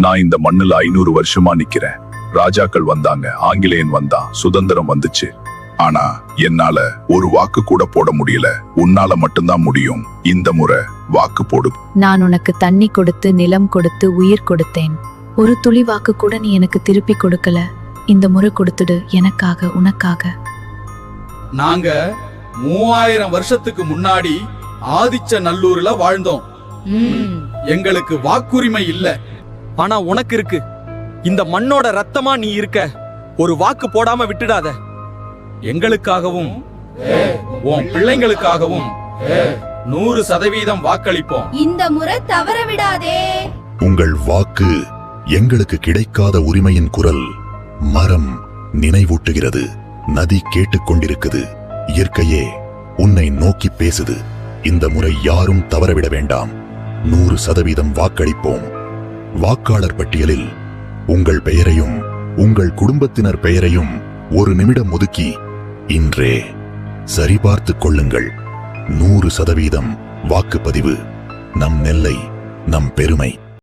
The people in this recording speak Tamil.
நான் இந்த மண்ணுல 500 வருஷமா நிக்கிறேன். ராஜாக்கள் வந்தாங்க, ஆங்கிலேயன் வந்தான், சுதந்திரம் வந்துச்சு. ஆனா என்னால ஒரு வாக்கு கூட போட முடியல. உன்னால மட்டும்தான் முடியும். இந்த முறை வாக்கு போடு. நான் உனக்கு தண்ணி கொடுத்து, நிலம் கொடுத்து, உயிர் கொடுத்தேன். ஒரு துளி வாக்கு கூட நீ எனக்கு திருப்பி கொடுக்கல. இந்த முறை கொடுத்துடு, எனக்காக, உனக்காக. நாங்க 3000 வருஷத்துக்கு முன்னாடி ஆதிச்சநல்லூர்ல வாழ்ந்தோம். எங்களுக்கு வாக்குரிமை இல்ல. ஆனா உனக்கு இருக்கு. இந்த மண்ணோட ரத்தமா நீ இருக்க. ஒரு வாக்கு போடாம விட்டுடாத. எங்களுக்காகவும் உன் பிள்ளைங்களுக்காகவும் 100% வாக்களிப்போம். இந்த முறை தவற விடாதே. உங்கள் வாக்கு எங்களுக்கு கிடைக்காத உரிமையின் குரல். மரம் நினைவூட்டுகிறது, நதி கேட்டுக்கொண்டிருக்குது, இயற்கையே உன்னை நோக்கி பேசுது. இந்த முறை யாரும் தவறவிட வேண்டாம். 100% வாக்களிப்போம். வாக்காளர் பட்டியலில் உங்கள் பெயரையும் உங்கள் குடும்பத்தினர் பெயரையும் ஒரு நிமிடம் ஒதுக்கி இன்றே சரிபார்த்துக் கொள்ளுங்கள். 100% வாக்குப்பதிவு. நம் நெல்லை, நம் பெருமை.